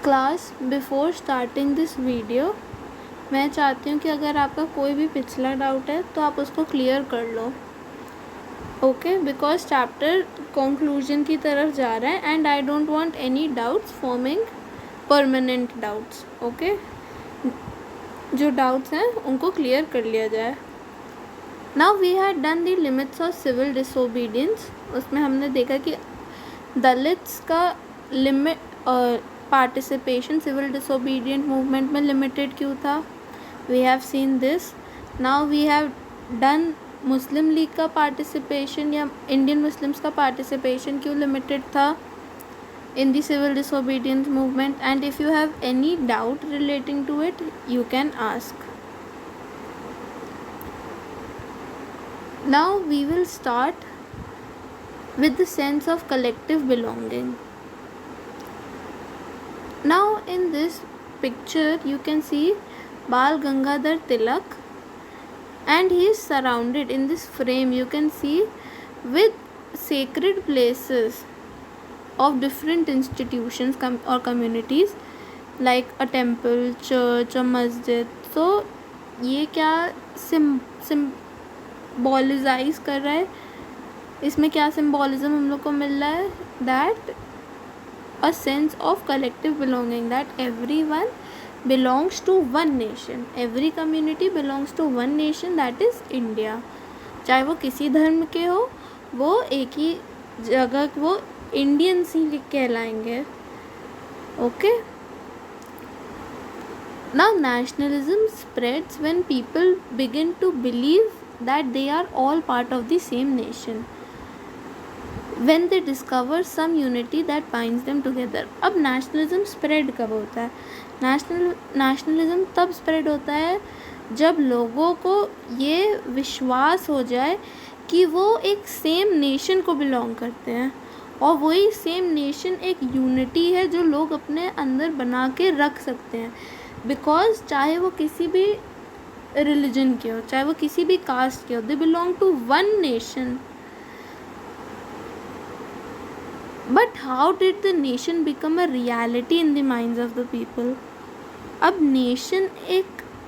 Class before starting this video मैं चाहती हूँ कि अगर आपका कोई भी पिछला डाउट है तो आप उसको क्लियर कर लो, ओके, बिकॉज चैप्टर कंक्लूजन की तरफ जा रहा है and I don't want any doubts forming permanent doubts, okay. जो डाउट्स हैं उनको क्लियर कर लिया जाए। Now we had done the limits of civil disobedience. उसमें हमने देखा कि दलित्स का limit participation civil disobedient movement में लिमिटेड क्यों था। We have seen this. Now we have done Muslim League का पार्टिसिपेशन या इंडियन मुस्लिम्स का पार्टिसिपेशन क्यों लिमिटेड था in the civil disobedience movement, and if you have any doubt relating to it you can ask. Now we will start with the sense of collective belonging. Now in this picture you can see Bal Gangadhar Tilak, and he is surrounded in this frame, you can see, with sacred places of different institutions or communities like a temple, church, a masjid. So ये क्या सिम्बॉलिजाइज कर रहा है, इसमें क्या symbolism हम लोग को मिल रहा है, that a sense of collective belonging, that everyone belongs to one nation, every community belongs to one nation, that is India. चाहे वो किसी धर्म के हो, वो एक ही जगह वो इंडियंस ही कहलाएंगे, okay. Now nationalism spreads when people begin to believe that they are all part of the same nation, when they discover some unity that binds them together. अब नेशनलिज्म स्प्रेड कब होता है? नेशनलिज्म तब spread होता है जब लोगों को ये विश्वास हो जाए कि वो एक सेम नेशन को बिलोंग करते हैं, और वही सेम नेशन एक यूनिटी है जो लोग अपने अंदर बना के रख सकते हैं। बिकॉज चाहे वो किसी भी रिलीजन के हो, चाहे वो किसी भी कास्ट के हो, they belong to one nation. But how did the nation become a reality in the minds of the people? अब नेशन एक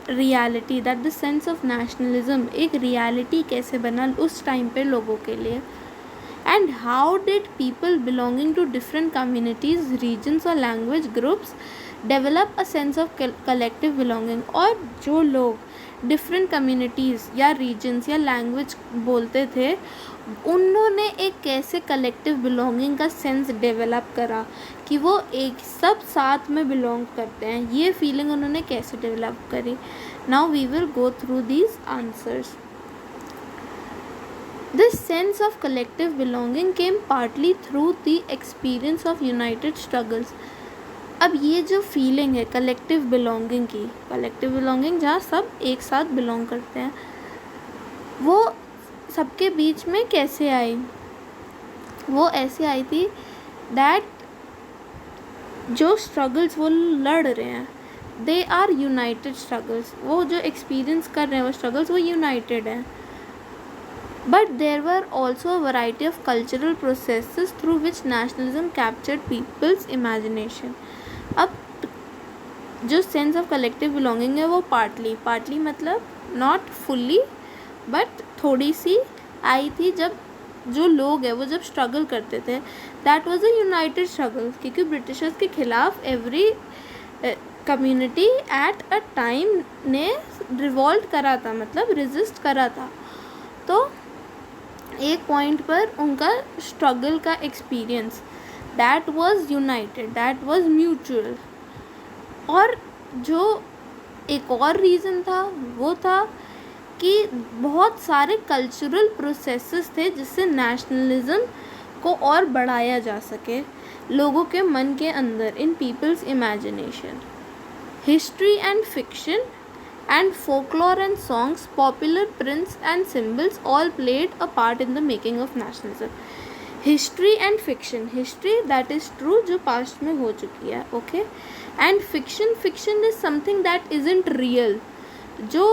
reality, that the sense of nationalism एक रियलिटी कैसे बना उस टाइम पे लोगों के लिए? And how did people belonging to different communities, regions or language groups develop a sense of collective belonging? और जो लोग different communities या regions या language बोलते थे, उन्होंने एक कैसे collective belonging का sense develop करा कि वो एक सब साथ में belong करते हैं, ये feeling उन्होंने कैसे develop करी? Now we will go through these answers. This sense of collective belonging came partly through the experience of united struggles. अब ये जो फीलिंग है कलेक्टिव बिलोंगिंग की, कलेक्टिव बिलोंगिंग जहाँ सब एक साथ बिलोंग करते हैं, वो सबके बीच में कैसे आई? वो ऐसे आई थी दैट जो स्ट्रगल्स वो लड़ रहे हैं, दे आर यूनाइटेड स्ट्रगल्स। वो जो एक्सपीरियंस कर रहे हैं वो स्ट्रगल्स वो यूनाइटेड हैं। But there were also a variety of cultural processes through which nationalism captured people's imagination. अब जो sense of collective belonging है वो partly मतलब not fully but थोड़ी सी आई थी जब जो लोग हैं वो जब struggle करते थे, that was a united struggle, क्योंकि ब्रिटिशर्स के खिलाफ every community at a time ने revolt करा था, मतलब resist करा था। तो एक पॉइंट पर उनका स्ट्रगल का experience that was United, that was mutual. और जो एक और रीज़न था वो था कि बहुत सारे कल्चरल प्रोसेसेस थे जिससे नेशनलिज्म को और बढ़ाया जा सके लोगों के मन के अंदर, in people's imagination. History and fiction and folklore and songs, popular prints and symbols all played a part in the making of nationalism. History and fiction, history that is true जो past में हो चुकी है, okay, and fiction is something that isn't real, जो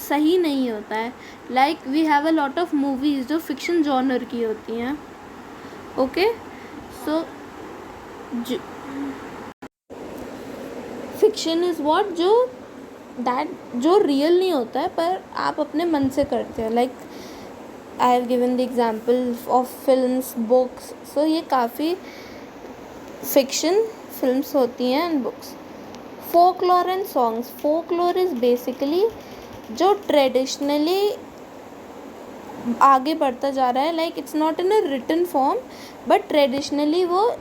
सही नहीं होता है। like we have a lot of movies जो fiction genre की होती हैं, okay, so fiction is what जो रियल नहीं होता है पर आप अपने मन से करते हो. Like I have given the example of films, books. So ये काफ़ी फिक्शन फिल्म्स होती हैं and books. Folklore and songs. Folklore is basically जो ट्रेडिशनली आगे बढ़ता जा रहा है. Like it's not in a written form but traditionally वो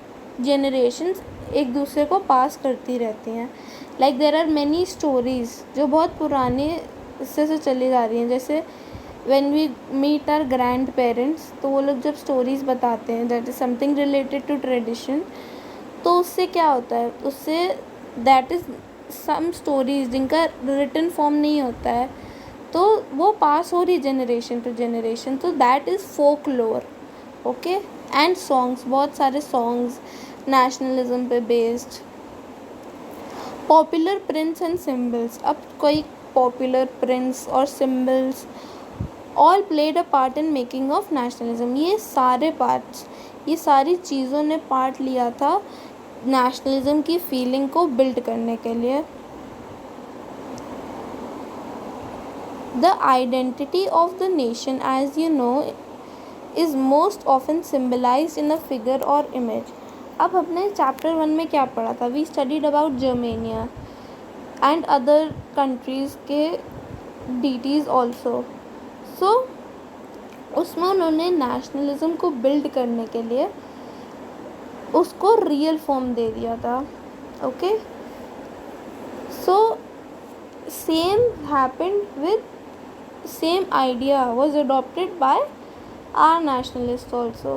जनरेशन्स एक दूसरे को पास करती रहती हैं. Like there are many stories जो बहुत पुराने इससे से चली जा रही हैं. जैसे when we meet our grandparents तो वो लोग जब स्टोरीज़ बताते हैं that is something related to tradition, तो उससे क्या होता है, उससे दैट इज़ सम स्टोरीज़ जिनका रिटन फॉर्म नहीं होता है तो वो पास हो रही जनरेशन टू जनरेशन, तो that is folklore. Okay. And songs, बहुत सारे सॉन्ग्स नेशनलिज्म पे based. Popular prints and symbols. अब कोई पॉपुलर प्रिंट्स और symbols all played a part in making of nationalism. ये सारे पार्ट्स, ये सारी चीज़ों ने पार्ट लिया था नेशनलिज्म की फीलिंग को बिल्ड करने के लिए. The identity of the nation, as you know, is most often symbolized in a figure or image. अब हमने चैप्टर 1 में क्या पढ़ा था? We studied about Germania and other countries के deities also. So उसमें उन्होंने नेशनलिज्म को बिल्ड करने के लिए उसको रियल फॉर्म दे दिया था. Okay. So same happened with same idea was adopted by our nationalists also.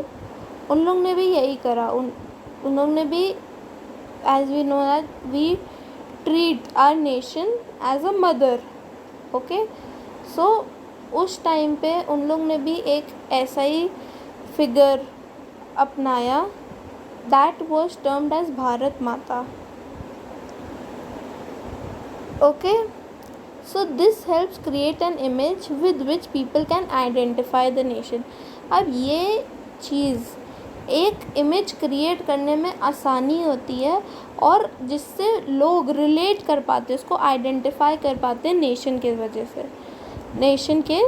उन लोग ने भी यही करा. उन लोग ने भी as we know that we treat our nation as a mother. okay. so उस टाइम पे उन लोग ने भी एक ऐसा ही फिगर अपनाया that was termed as Bharat माता. okay. So this helps create an image with which people can identify the nation. अब ये चीज़ एक इमेज क्रिएट करने में आसानी होती है और जिससे लोग रिलेट कर पाते हैं, उसको आइडेंटिफाई कर पाते हैं नेशन के वजह से. नेशन के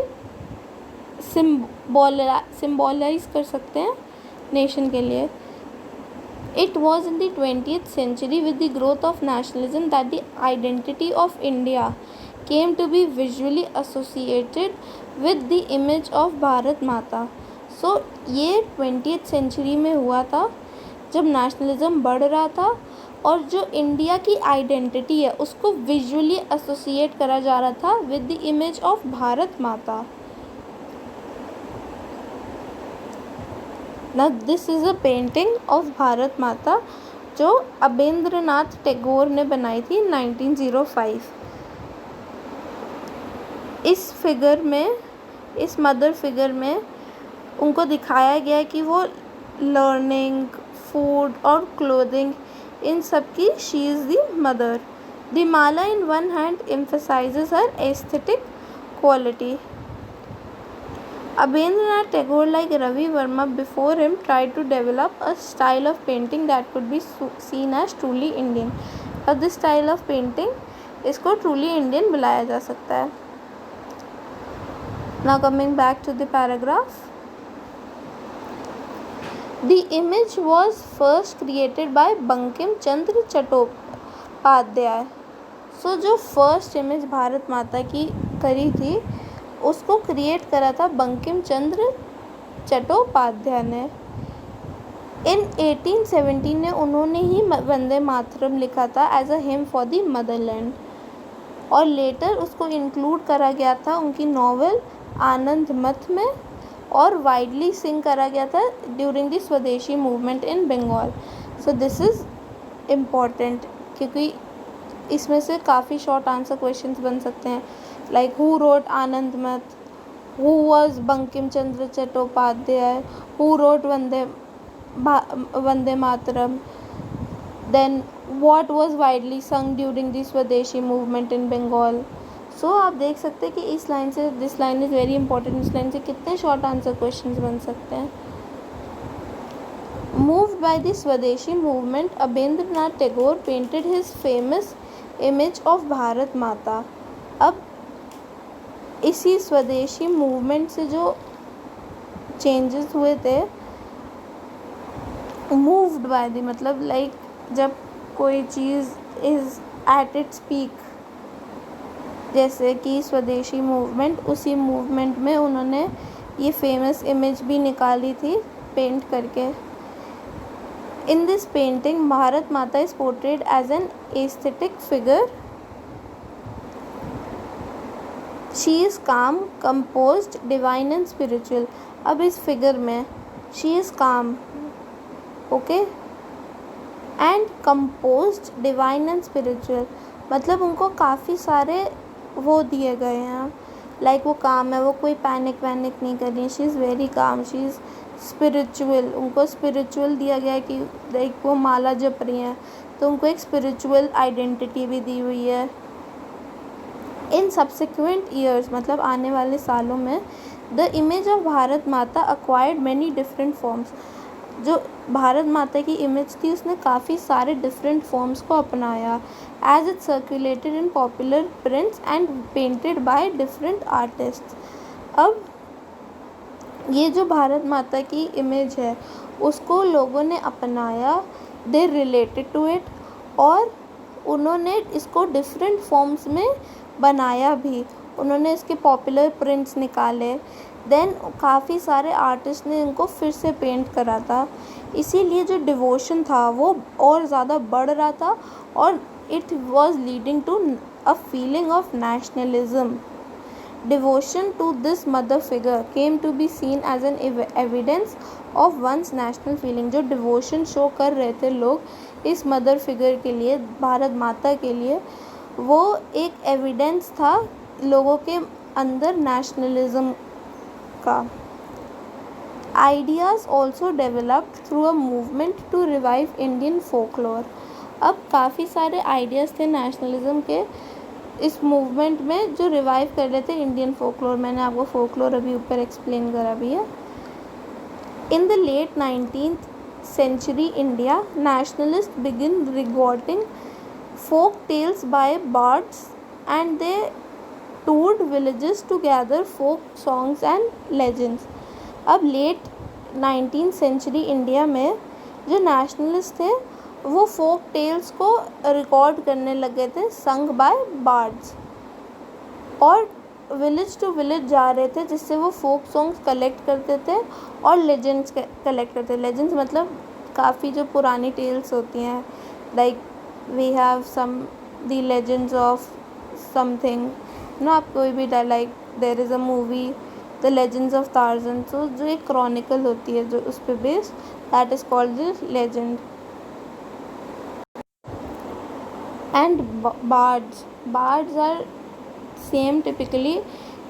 सिम्बोलाइज कर सकते हैं नेशन के लिए. It was in the 20th century with the growth of nationalism that the identity of India came to be visually associated with the image of Bharat माता. So ये 20th century में हुआ था जब नेशनलिज्म बढ़ रहा था और जो इंडिया की आइडेंटिटी है उसको विजुअली एसोसिएट करा जा रहा था with the image of Bharat माता. Now this is a painting of Bharat माता जो अबेंद्रनाथ टैगोर ने बनाई थी 1905. इस फिगर में, इस मदर फिगर में उनको दिखाया गया है कि वो लर्निंग, फूड और क्लोथिंग इन सब की she is the mother. The Mala in one hand emphasizes her aesthetic quality. Abhindranath Tagore, like Ravi Verma before him, tried to develop a style of painting that could be seen as truly Indian. और this style of painting इसको truly Indian बुलाया जा सकता है. Now coming back to the paragraph. The image was first created by Bankim Chandra Chattopadhyay. So जो first image Bharat माता की करी थी उसको क्रिएट करा था बंकिम चंद्र चट्टोपाध्याय ने. इन 1817 में उन्होंने ही वंदे मातरम लिखा था as a hymn for the motherland और लेटर उसको इंक्लूड करा गया था उनकी नॉवेल आनंद मठ में और वाइडली सिंग करा गया था during the Swadeshi movement in Bengal. So this is important क्योंकि इसमें से काफ़ी शॉर्ट आंसर क्वेश्चंस बन सकते हैं. Like who wrote Anand Math, who was Bankim Chandra Chattopadhyay, who wrote Vande Mataram, then what was widely sung during the Swadeshi movement in Bengal. So आप देख सकते हैं कि इस लाइन से, this line is very important, इस लाइन से कितने शॉर्ट आंसर क्वेश्चंस बन सकते हैं. Moved by the Swadeshi movement, Abhindranath Tagore painted his famous image of Bharat माता। अब इसी स्वदेशी मूवमेंट से जो चेंजेस हुए थे, मूव्ड बाय द, मतलब लाइक जब कोई चीज़ इज़ एट इट्स पीक, जैसे कि स्वदेशी मूवमेंट, उसी मूवमेंट में उन्होंने ये फेमस इमेज भी निकाली थी पेंट करके। In this painting Bharat Mata is portrayed as an aesthetic figure. She is calm, composed, divine and spiritual. अब इस फिगर में she is calm, okay, and composed, divine and spiritual, मतलब उनको काफ़ी सारे वो दिए गए हैं, लाइक वो काम है, वो कोई पैनिक वैनिक नहीं कर रही है, she is very calm, she is spiritual, उनको स्पिरिचुअल दिया गया है कि लाइक वो माला जप रही हैं, तो उनको एक स्पिरिचुअल आइडेंटिटी भी दी हुई है। इन सब्सिक्वेंट ईयर्स, मतलब आने वाले सालों में, द इमेज ऑफ भारत माता अक्वायर्ड मैनी डिफरेंट फॉर्म्स। जो भारत माता की इमेज थी उसने काफ़ी सारे डिफरेंट फॉर्म्स को अपनाया, as it circulated in popular prints and painted by different artists. अब ये जो भारत माता की इमेज है उसको लोगों ने अपनाया, दे रिलेटेड टू इट, और उन्होंने इसको डिफरेंट फॉर्म्स में बनाया भी। उन्होंने इसके पॉपुलर प्रिंट्स निकाले, देन काफ़ी सारे आर्टिस्ट ने इनको फिर से पेंट करा था। इसीलिए जो डिवोशन था वो और ज़्यादा बढ़ रहा था, और it was leading to a feeling of nationalism. Devotion to this mother figure came to be seen as an evidence of one's national feeling। जो डिवोशन शो कर रहे थे लोग इस मदर फिगर के लिए, भारत माता के लिए, वो एक एविडेंस था लोगों के अंदर नेशनलिज्म का। Ideas also developed through a movement to revive Indian folklore। अब काफ़ी सारे आइडियाज़ थे नेशनलिज्म के इस मूवमेंट में जो रिवाइव कर रहे थे इंडियन फोकलोर। मैंने आपको फोकलोर अभी ऊपर एक्सप्लेन करा भी है। In the late 19th century India, nationalist begin recording folk tales by bards and they toured villages to gather folk songs and legends। अब लेट 19th century इंडिया में जो नेशनलिस्ट थे वो फोक टेल्स को record करने लगे थे, sung by birds, और विलेज टू विलेज जा रहे थे जिससे वो फोक सॉन्ग्स कलेक्ट करते थे और लेजेंड्स कलेक्ट करते थे। लेजेंड्स मतलब काफ़ी जो पुरानी टेल्स होती हैं, like we have some the legends of something ना, आप कोई भी like there is a movie the legends of Tarzan, तो जो एक क्रॉनिकल होती है जो उस पर based, that is called the legend. And bards are same typically,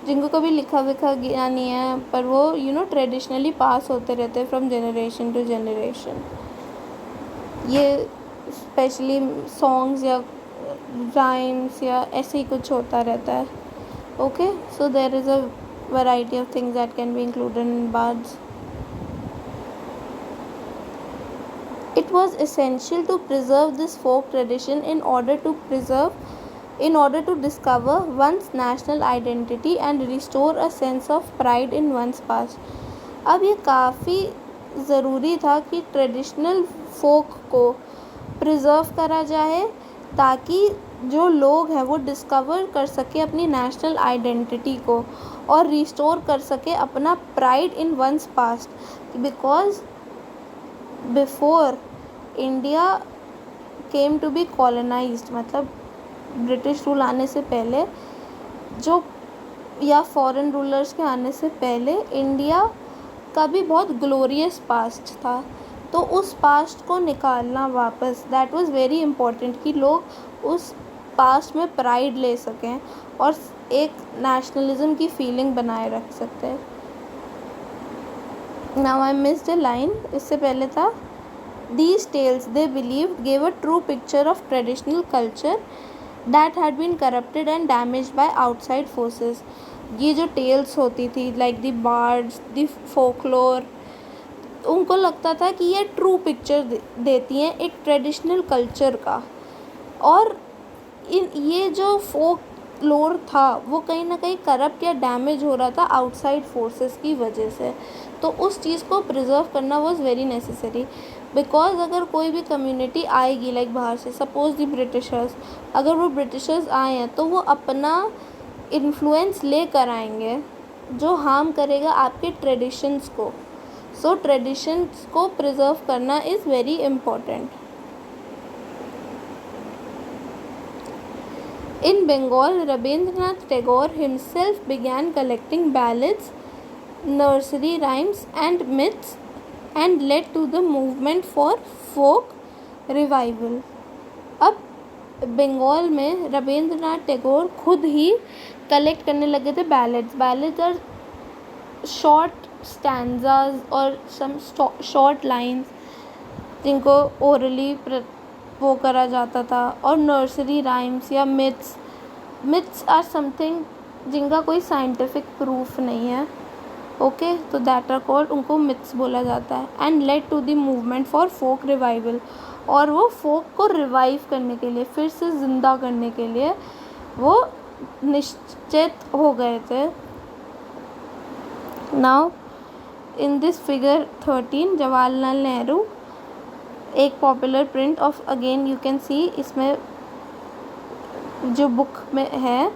जिनको कभी लिखा विखा गया नहीं है, पर वो ट्रेडिशनली पास होते रहते हैं फ्रॉम जनरेशन टू जनरेशन। ये स्पेशली सॉन्ग्स या राइम्स या ऐसे ही कुछ होता रहता है। Okay, so there is a variety of things that can be included in bards. It was essential to preserve this folk tradition in order to discover one's national identity and restore a sense of pride in one's past। अब ये काफ़ी ज़रूरी था कि traditional folk को preserve करा जाए ताकि जो लोग हैं वो डिस्कवर कर सके अपनी नेशनल आइडेंटिटी को और रिस्टोर कर सके अपना pride in one's past. Because before India came to be colonised, मतलब ब्रिटिश रूल आने से पहले जो, या फॉरेन रूलर्स के आने से पहले, इंडिया का भी बहुत ग्लोरियस पास्ट था। तो उस पास्ट को निकालना वापस, दैट वाज वेरी इम्पोर्टेंट कि लोग उस पास्ट में प्राइड ले सकें और एक नेशनलिज्म की फीलिंग बनाए रख सकते हैं। Now I missed a line, इससे पहले था These tales, they believed, gave a true picture of traditional culture that had been corrupted and damaged by outside forces। ये जो टेल्स होती थी like the birds, the folklore, उनको लगता था कि ये ट्रू पिक्चर देती हैं एक ट्रेडिशनल कल्चर का, और ये जो फोक लोर था वो कहीं ना कहीं करप्ट या डैमेज हो रहा था आउटसाइड फोर्सेस की वजह से, तो उस चीज़ को प्रिजर्व करना वॉज वेरी नेसेसरी। बिकॉज अगर कोई भी कम्युनिटी आएगी लाइक बाहर से, सपोज द ब्रिटिशर्स, अगर वो ब्रिटिशर्स आए हैं तो वो अपना इन्फ्लुएंस ले कर आएंगे जो हार्म करेगा आपके ट्रेडिशंस को। सो ट्रेडिशंस को प्रिजर्व करना is very important. In Bengal, Rabindranath Tagore himself began collecting ballads, nursery rhymes and myths and led to the movement for folk revival. अब बंगाल में रविंद्रनाथ टैगोर खुद ही कलेक्ट करने लगे थे ballads. Ballads are short stanzas और some short lines जिनको orally वो करा जाता था, और नर्सरी राइम्स या मिथ्स आर समथिंग जिनका कोई साइंटिफिक प्रूफ नहीं है। ओके, तो दैट आर कॉल्ड, उनको मिथ्स बोला जाता है। And led to the movement for folk revival, और वो फोक को रिवाइव करने के लिए, फिर से ज़िंदा करने के लिए वो निश्चित हो गए थे। Now in this figure 13 Jawaharlal Nehru, एक popular print of, again you can see, इसमें जो बुक में है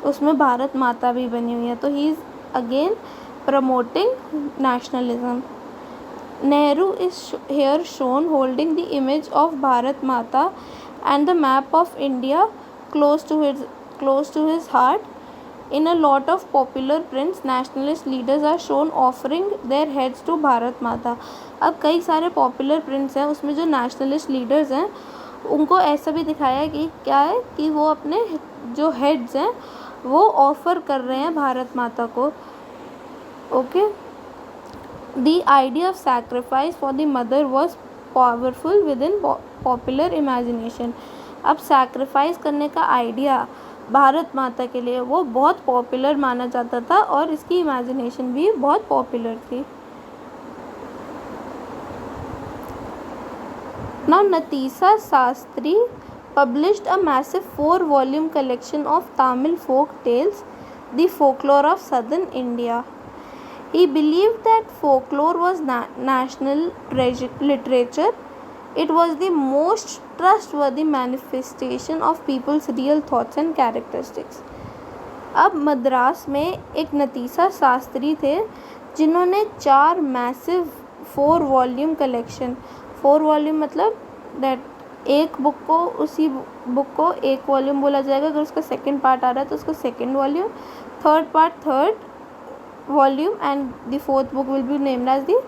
उसमें भारत माता भी बनी हुई है, तो he is again promoting nationalism. Nehru is here shown holding the image of Bharat Mata and the map of India close to his heart. In a lot of popular prints, nationalist leaders are shown offering their heads to Bharat माता। अब कई सारे popular prints हैं उसमें जो nationalist leaders हैं उनको ऐसा भी दिखाया कि क्या है कि वो अपने जो हेड्स हैं वो ऑफ़र कर रहे हैं भारत माता को। Okay, the idea of sacrifice for the mother was powerful with in popular imagination. अब सैक्रिफाइस करने का आइडिया भारत माता के लिए वो बहुत पॉपुलर माना जाता था और इसकी इमेजिनेशन भी बहुत पॉपुलर थी। Now Natisa Sastry published a massive 4-volume collection of Tamil folk tales, The Folklore of Southern India. He believed that folklore was national literature. It was the most trustworthy manifestation of people's real thoughts and characteristics. अब मद्रास में एक नतीसा शास्त्री थे जिन्होंने 4 massive 4 volume collection, 4 volume मतलब that एक book को, उसी book को एक वॉल्यूम बोला जाएगा, अगर उसका सेकंड पार्ट आ रहा है तो उसका second volume, third part third volume and the fourth book will be named as the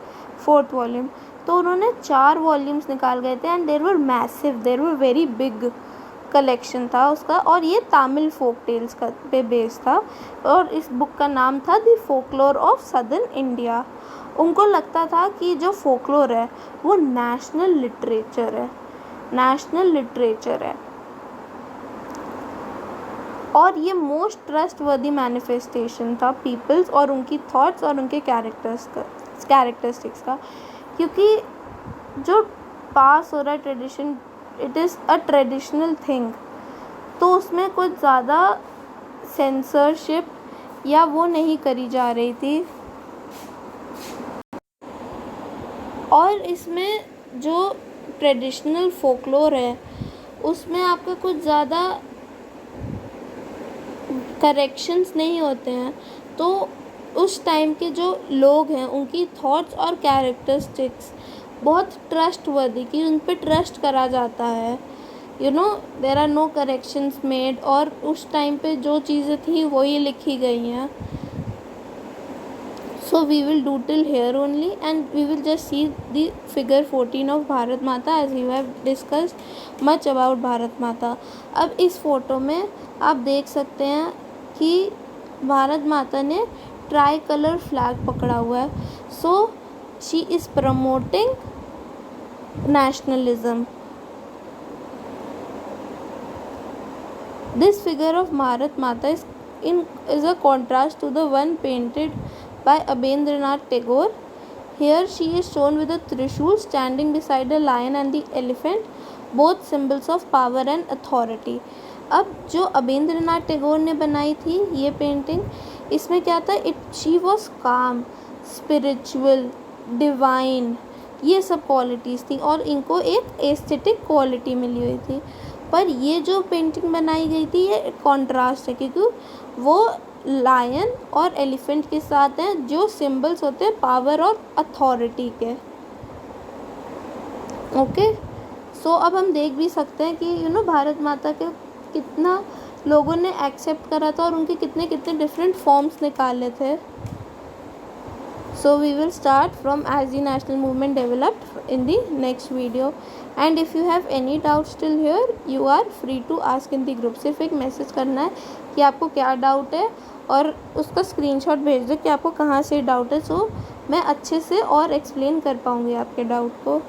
fourth volume. तो उन्होंने 4 वॉल्यूम्स निकाल गए थे and there were massive, there were very big collection था उसका, और ये तमिल फोक टेल्स का पे बेस था और इस बुक का नाम था the folklore of southern India. उनको लगता था कि जो फोकलोर है वो नेशनल लिटरेचर है, नेशनल लिटरेचर है और ये मोस्ट ट्रस्टवर्दी मैनिफेस्टेशन था पीपल्स और उनकी थॉट्स और उनके कैरेक्टरिस्टिक्स का, क्योंकि जो पास हो रहा है tradition, it is a traditional thing, तो उसमें कुछ ज़्यादा सेंसरशिप या वो नहीं करी जा रही थी। और इसमें जो ट्रेडिशनल फोकलोर है उसमें आपका कुछ ज़्यादा करेक्शंस नहीं होते हैं, तो उस टाइम के जो लोग हैं उनकी थॉट्स और कैरेक्टरिस्टिक्स बहुत ट्रस्टवर्दी, कि उन पे ट्रस्ट करा जाता है, you know, there are no corrections made, और उस टाइम पे जो चीज़ें थी वही लिखी गई हैं। So we will do till here only and we will just see the figure 14 of Bharat Mata as we have discussed much about Bharat Mata. अब इस फोटो में आप देख सकते हैं कि भारत माता ने ट्राई कलर फ्लैग पकड़ा हुआ है, so she is promoting nationalism. This figure of Bharat Mata is a contrast to the one painted by Rabindranath Tagore. Here she is shown with a trishul standing beside a lion and the elephant, both symbols of power and authority. अब जो अबेंद्रनाथ टैगोर ने बनाई थी ये painting, इसमें क्या था, she was काम, स्पिरिचुअल, डिवाइन, ये सब क्वालिटीज़ थी और इनको एक एस्थेटिक क्वालिटी मिली हुई थी। पर ये जो पेंटिंग बनाई गई थी ये कॉन्ट्रास्ट है, क्योंकि वो लायन और एलिफेंट के साथ हैं जो सिंबल्स होते हैं पावर और अथॉरिटी के। ओके, सो अब हम देख भी सकते हैं कि भारत माता के कितना लोगों ने एक्सेप्ट करा था और उनके कितने कितने डिफरेंट फॉर्म्स निकाले थे। So we will start from as the national movement developed in the next video, and if you have any doubts still here you are free to ask in the group। सिर्फ एक message करना है कि आपको क्या doubt है और उसका स्क्रीनशॉट भेज दो कि आपको कहाँ से डाउट है, सो मैं अच्छे से और एक्सप्लेन कर पाऊँगी आपके डाउट को।